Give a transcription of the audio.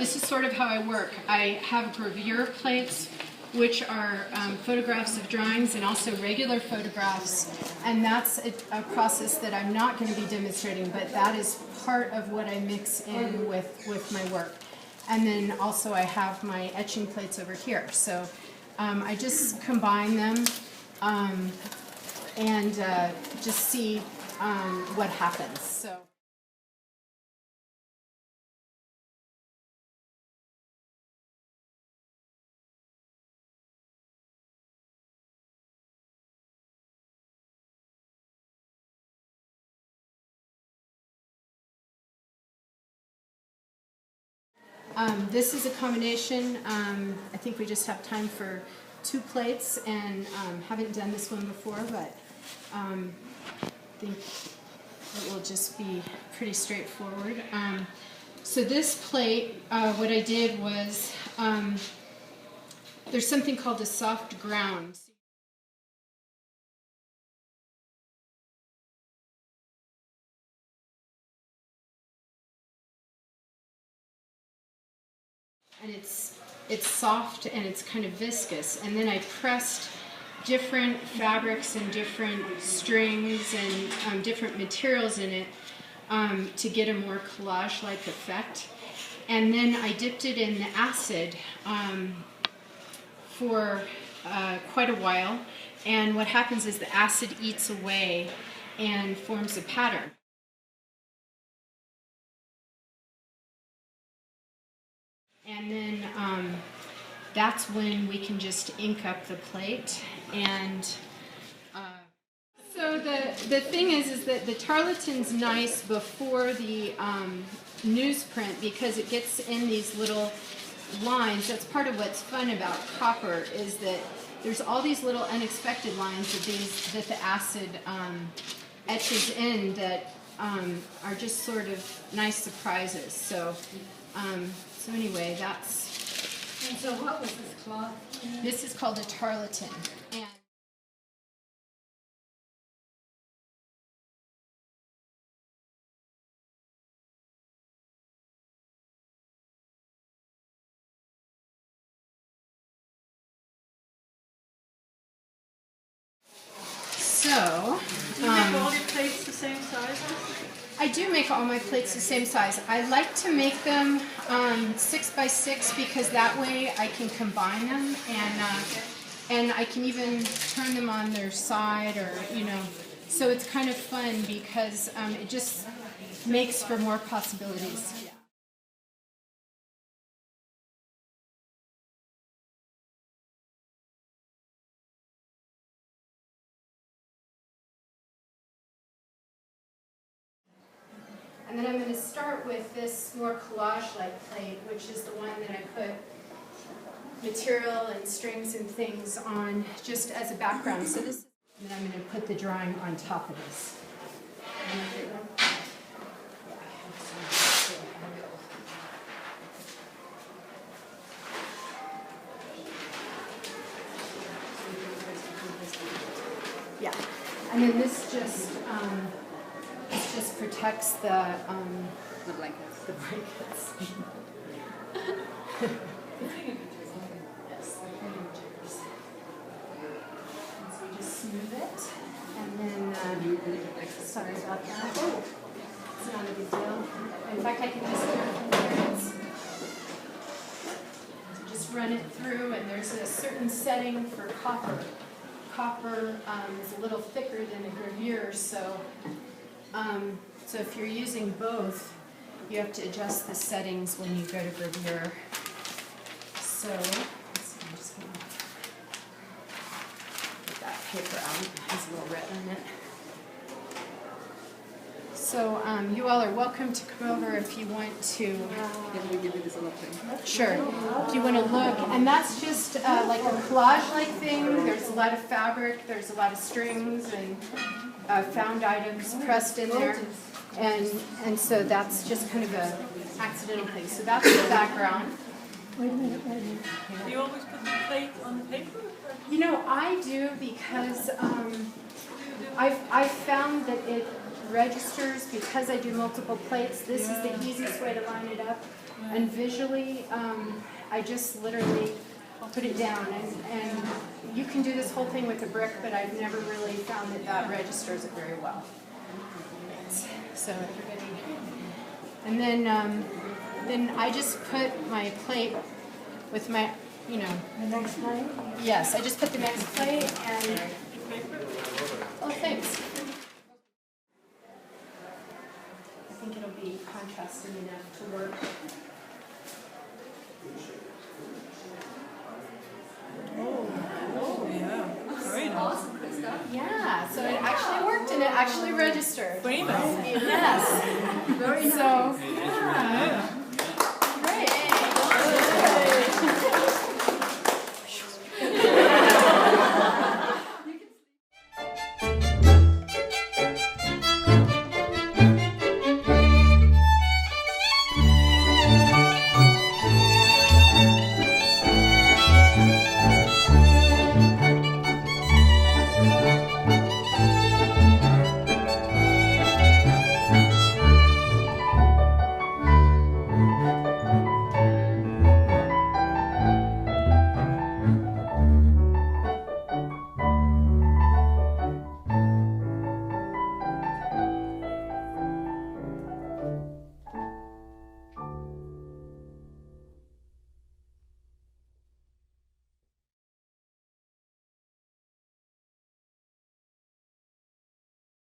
this is sort of how I work. I have gravure plates, which are photographs of drawings and also regular photographs, and that's a process that I'm not going to be demonstrating, but that is part of what I mix in with my work. And then also I have my etching plates over here. So I just combine them and just see what happens. So. This is a combination. I think we just have time for 2 plates, and haven't done this one before, but I think it will just be pretty straightforward. So this plate, what I did was, there's something called a soft ground. And it's soft and it's kind of viscous. And then I pressed different fabrics and different strings and different materials in it to get a more collage-like effect. And then I dipped it in the acid for quite a while. And what happens is the acid eats away and forms a pattern. And then that's when we can just ink up the plate. And so the thing is that the tarlatan's nice before the newsprint because it gets in these little lines. That's part of what's fun about copper, is that there's all these little unexpected lines that the acid etches in that are just sort of nice surprises. So. So anyway, that's... And so what was this cloth? This is called a tarlatan. And so... Do you make all your plates the same size? I do make all my plates the same size. I like to make them 6 by 6 because that way I can combine them and I can even turn them on their side, or so it's kind of fun because it just makes for more possibilities. And then I'm going to start with this more collage-like plate, which is the one that I put material and strings and things on just as a background. So this, and then I'm going to put the drawing on top of this. Yeah, and then this just protects the blankets. The blankets. Yes, and so we just smooth it, and then sorry about that. Oh, it's not a big deal. In fact, I can just do it from there. So just run it through, and there's a certain setting for copper. Copper is a little thicker than a gravure, so if you're using both, you have to adjust the settings when you go to gravure. So, let's see, I'm just going to get that paper out. It has a little red on it. So, you all are welcome to come over if you want to. Can we give you this little thing? Sure. If you want to look. And that's just like a collage-like thing. There's a lot of fabric, there's a lot of strings and found items pressed in there. And so that's just kind of a accidental thing. So that's the background. Wait a minute. Do you always put the plate on the paper? I do because I've found that registers because I do multiple plates. This is the easiest way to line it up. And visually, I just literally put it down. And you can do this whole thing with a brick, but I've never really found that that registers it very well. So everybody, and then I just put my plate with my, you know. The next plate? Yes, I just put the next plate and. Oh, thanks. I think it'll be contrasting enough to work. Oh, yeah. Very nice. Awesome, Krista. Yeah, so it actually worked and it actually registered. Famous. Yes. Very nice. So